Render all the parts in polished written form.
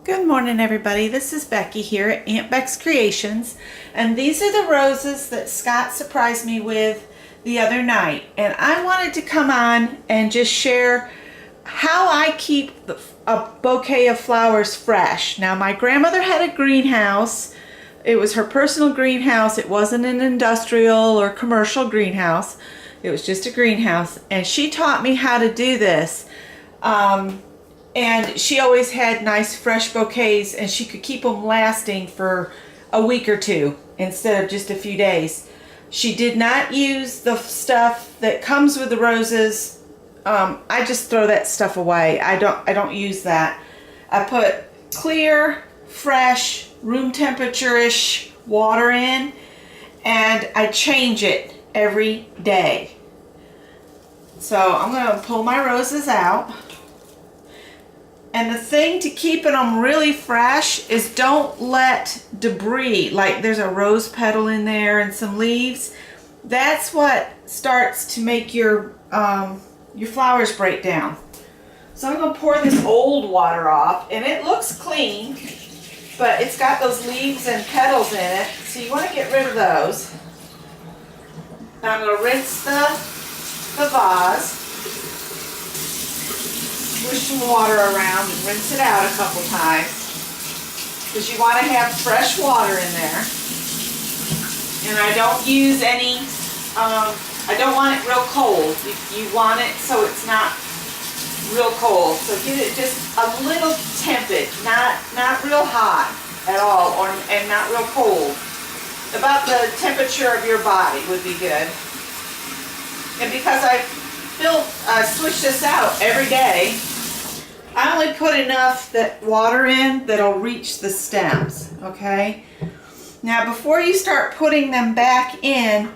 Good morning, everybody. This is Becky here at Aunt Beck's Creations, and these are the roses that Scott surprised me with the other night. And I wanted to come on and just share how I keep a bouquet of flowers fresh. Now, my grandmother had a greenhouse. It was her personal greenhouse. It wasn't an industrial or commercial greenhouse. It was just a greenhouse, and she taught me how to do this. And she always had nice fresh bouquets, and she could keep them lasting for a week or two instead of just a few days. She did not use the stuff that comes with the roses. I just throw that stuff away. I don't use that. I put clear, fresh, room temperature-ish water in, and I change it every day. So I'm going to pull my roses out. And the thing to keeping them really fresh is don't let debris, like there's a rose petal in there and some leaves, that's what starts to make your flowers break down. So I'm going to pour this old water off, and it looks clean, but it's got those leaves and petals in it, so you want to get rid of those. Now I'm going to rinse the vase. Swish some water around and rinse it out a couple times, because you want to have fresh water in there. And I don't use any, I don't want it real cold. You want it so it's not real cold. So get it just a little tepid, not real hot at all, and not real cold. About the temperature of your body would be good. And because I switch this out every day, I only put enough water in that'll reach the stems, okay? Now, before you start putting them back in,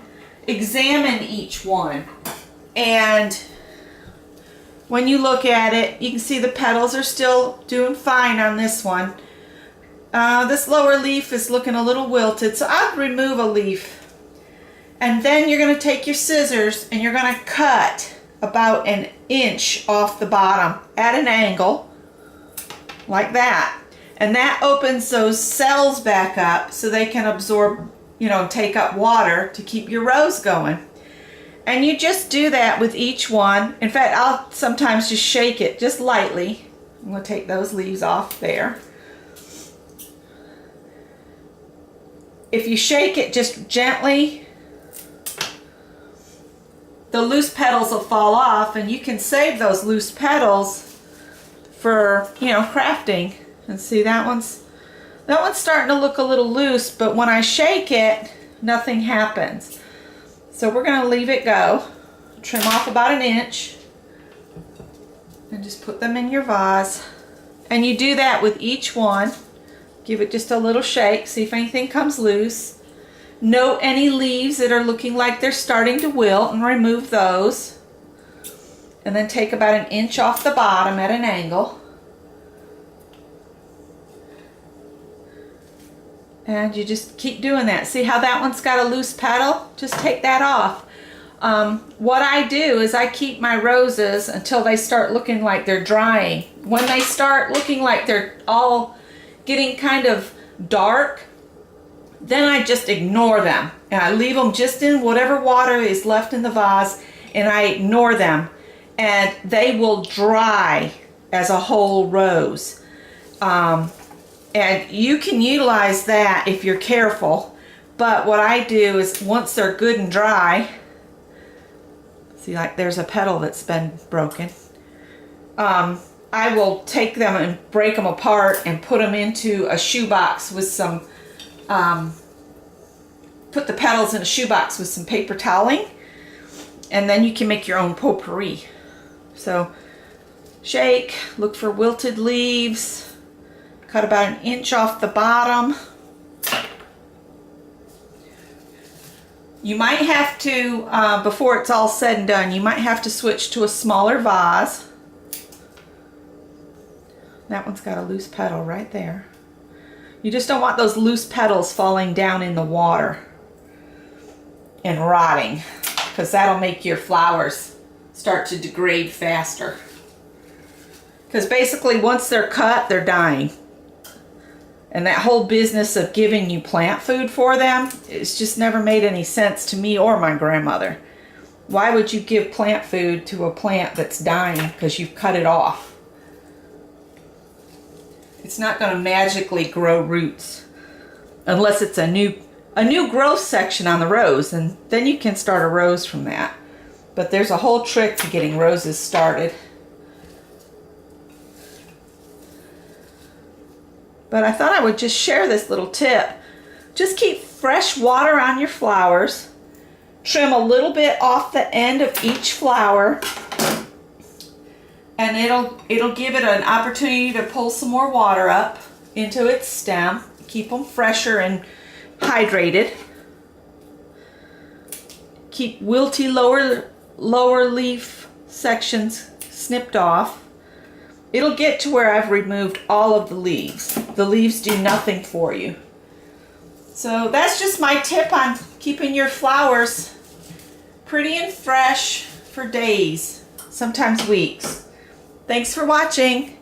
examine each one. And when you look at it, you can see the petals are still doing fine on this one. This lower leaf is looking a little wilted, so I'll remove a leaf. And then you're going to take your scissors and you're going to cut about an inch off the bottom at an angle like that, and that opens those cells back up so they can absorb, take up water to keep your rose going. And you just do that with each one. In fact, I'll sometimes just shake it just lightly. I'm going to take those leaves off there. If you shake it just gently, the loose petals will fall off, and you can save those loose petals for, crafting. And see, that one's starting to look a little loose, but when I shake it, nothing happens. So we're going to leave it go. Trim off about an inch and just put them in your vase. And you do that with each one. Give it just a little shake, see if anything comes loose. Note any leaves that are looking like they're starting to wilt and remove those. And then take about an inch off the bottom at an angle. And you just keep doing that. See how that one's got a loose petal? Just take that off. What I do is I keep my roses until they start looking like they're drying. When they start looking like they're all getting kind of dark, then I just ignore them, and I leave them just in whatever water is left in the vase, and I ignore them, and they will dry as a whole rose. And you can utilize that if you're careful, but what I do is once they're good and dry, see, like there's a petal that's been broken, I will take them and break them apart and put them into a shoebox with some put the petals in a shoebox with some paper toweling, and then you can make your own potpourri. So shake, look for wilted leaves, cut about an inch off the bottom. You might have to, before it's all said and done, you might have to switch to a smaller vase. That one's got a loose petal right there. You just don't want those loose petals falling down in the water and rotting, because that'll make your flowers start to degrade faster. Because basically once they're cut, they're dying. And that whole business of giving you plant food for them, it's just never made any sense to me or my grandmother. Why would you give plant food to a plant that's dying because you've cut it off? It's not going to magically grow roots unless it's a new growth section on the rose, and then you can start a rose from that. But there's a whole trick to getting roses started. But I thought I would just share this little tip. Just keep fresh water on your flowers. Trim a little bit off the end of each flower, and it'll give it an opportunity to pull some more water up into its stem. Keep them fresher and hydrated. Keep wilty lower leaf sections snipped off. It'll get to where I've removed all of the leaves. The leaves do nothing for you. So that's just my tip on keeping your flowers pretty and fresh for days, sometimes weeks. Thanks for watching.